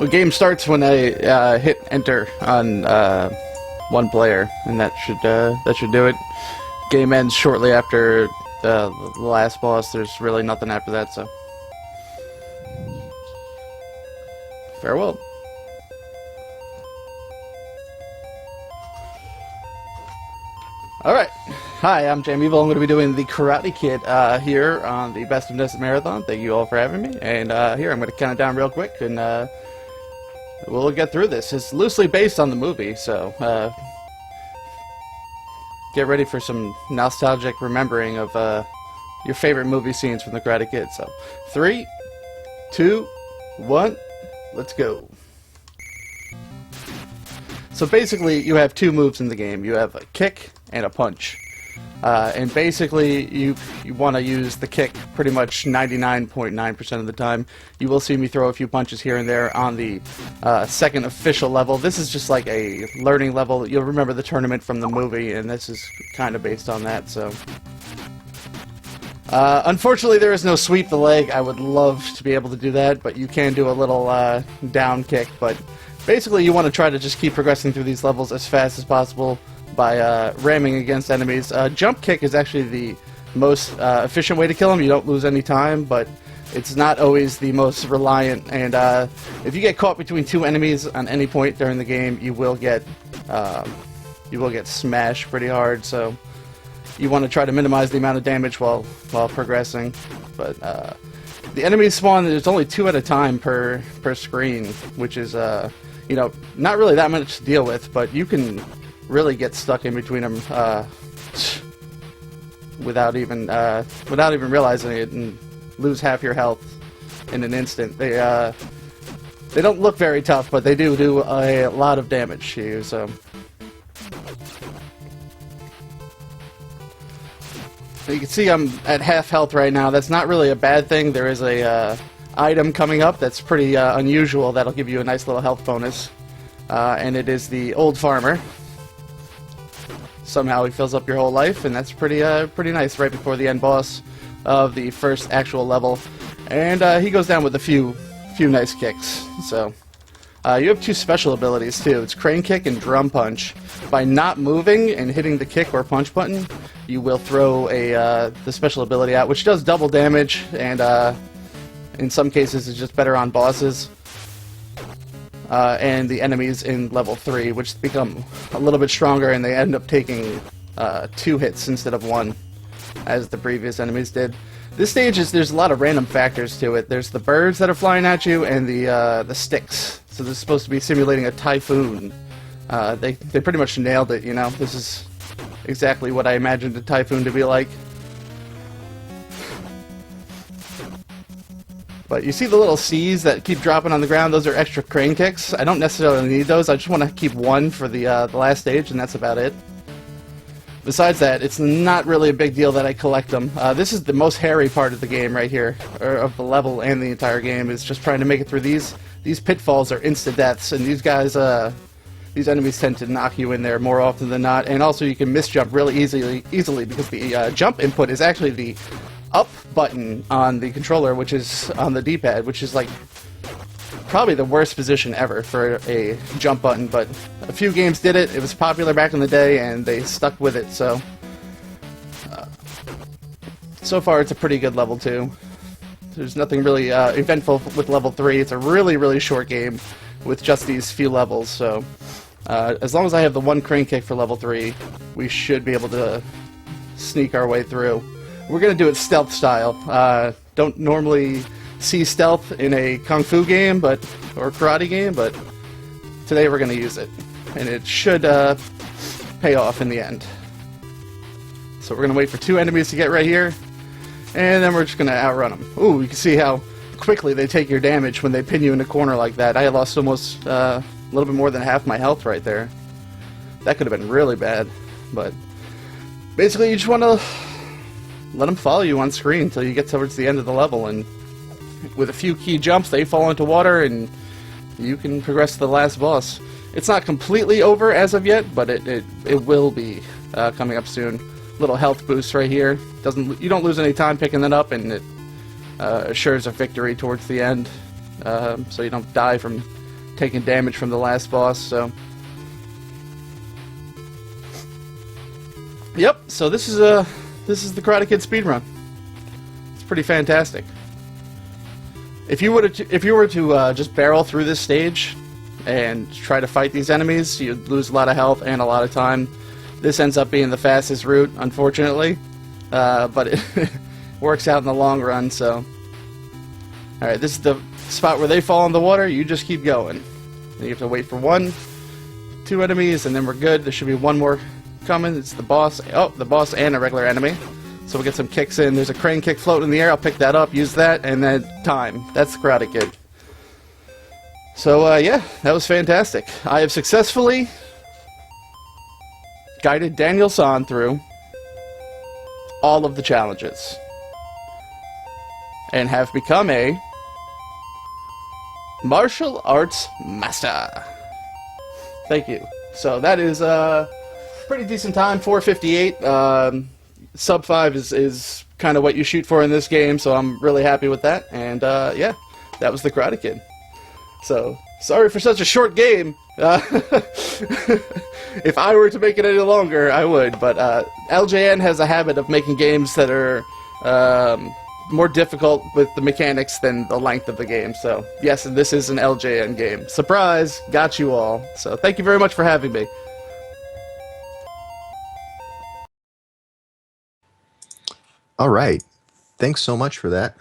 Well, game starts when I hit enter on one player, and that should do it. Game ends shortly after the last boss. There's really nothing after that, so farewell. Alright, hi, I'm Jam Evil. I'm going to be doing the Karate Kid here on the Best of NES Marathon. Thank you all for having me. And here, I'm going to count it down real quick, and we'll get through this. It's loosely based on the movie, so get ready for some nostalgic remembering of your favorite movie scenes from the Karate Kid. So, 3, 2, 1, let's go. So basically, you have two moves in the game. You have a kick and a punch. And basically, you want to use the kick pretty much 99.9% of the time. You will see me throw a few punches here and there on the second official level. This is just like a learning level. You'll remember the tournament from the movie, and this is kind of based on that, so... unfortunately, there is no sweep the leg. I would love to be able to do that, but you can do a little down kick. But basically, you want to try to just keep progressing through these levels as fast as possible by ramming against enemies. Jump kick is actually the most efficient way to kill them. You don't lose any time, but it's not always the most reliant. And if you get caught between two enemies on any point during the game, you will get smashed pretty hard. So you want to try to minimize the amount of damage while progressing. But the enemies spawn, there's only 2 at a time per screen, which is you know, not really that much to deal with, but you can really get stuck in between them without even realizing it, and lose half your health in an instant. They don't look very tough, but they do a lot of damage to you. So you can see I'm at half health right now. That's not really a bad thing. There is a item coming up that's pretty unusual that'll give you a nice little health bonus, and it is the Old Farmer. Somehow he fills up your whole life, and that's pretty nice right before the end boss of the first actual level. And he goes down with a few nice kicks. So you have 2 special abilities too. It's Crane Kick and Drum Punch. By not moving and hitting the kick or punch button, you will throw the special ability out, which does double damage, and in some cases is just better on bosses and the enemies in level 3, which become a little bit stronger, and they end up taking 2 hits instead of 1, as the previous enemies did. This stage there's a lot of random factors to it. There's the birds that are flying at you, and the sticks. So this is supposed to be simulating a typhoon. They pretty much nailed it, you know. This is exactly what I imagined a typhoon to be like. But you see the little C's that keep dropping on the ground? Those are extra crane kicks. I don't necessarily need those. I just want to keep 1 for the last stage, and that's about it. Besides that, it's not really a big deal that I collect them. This is the most hairy part of the game right here, or of the level and the entire game, is just trying to make it through these. These pitfalls are insta-deaths, and these guys, these enemies tend to knock you in there more often than not. And also you can misjump really easily because the jump input is actually the up button on the controller, which is on the D-pad, which is like probably the worst position ever for a jump button, but a few games did it. It was popular back in the day, and they stuck with it. So so far it's a pretty good level 2. There's nothing really eventful with level 3. It's a really short game with just these few levels, so as long as I have the 1 crane kick for level 3, we should be able to sneak our way through. We're going to do it stealth style. Don't normally see stealth in a kung fu game or karate game, but today we're going to use it, and it should pay off in the end. So we're going to wait for 2 enemies to get right here, and then we're just going to outrun them. Ooh, you can see how quickly they take your damage when they pin you in a corner like that. I lost almost a little bit more than half my health right there. That could have been really bad, but basically you just want to let them follow you on screen until you get towards the end of the level, and with a few key jumps they fall into water and you can progress to the last boss. It's not completely over as of yet, but it will be coming up soon. Little health boost right here. You don't lose any time picking that up, and it assures a victory towards the end, so you don't die from taking damage from the last boss, so... Yep, so this is the Karate Kid speedrun. It's pretty fantastic. If you were to just barrel through this stage and try to fight these enemies, you'd lose a lot of health and a lot of time. This ends up being the fastest route, unfortunately, but it works out in the long run. So, all right, this is the spot where they fall in the water. You just keep going. Then you have to wait for 1, 2 enemies, and then we're good. There should be one more coming. It's the boss. Oh, the boss and a regular enemy. So we'll get some kicks in. There's a crane kick floating in the air. I'll pick that up, use that, and then time. That's the Karate Kid. So, yeah, that was fantastic. I have successfully guided Daniel San through all of the challenges and have become a martial arts master. Thank you. So that is a pretty decent time, 4:58. Sub 5 is kind of what you shoot for in this game, so I'm really happy with that. And yeah, that was the Karate Kid. So, sorry for such a short game. If I were to make it any longer, I would. But LJN has a habit of making games that are more difficult with the mechanics than the length of the game. So, yes, and this is an LJN game. Surprise! Got you all. So, thank you very much for having me. All right. Thanks so much for that.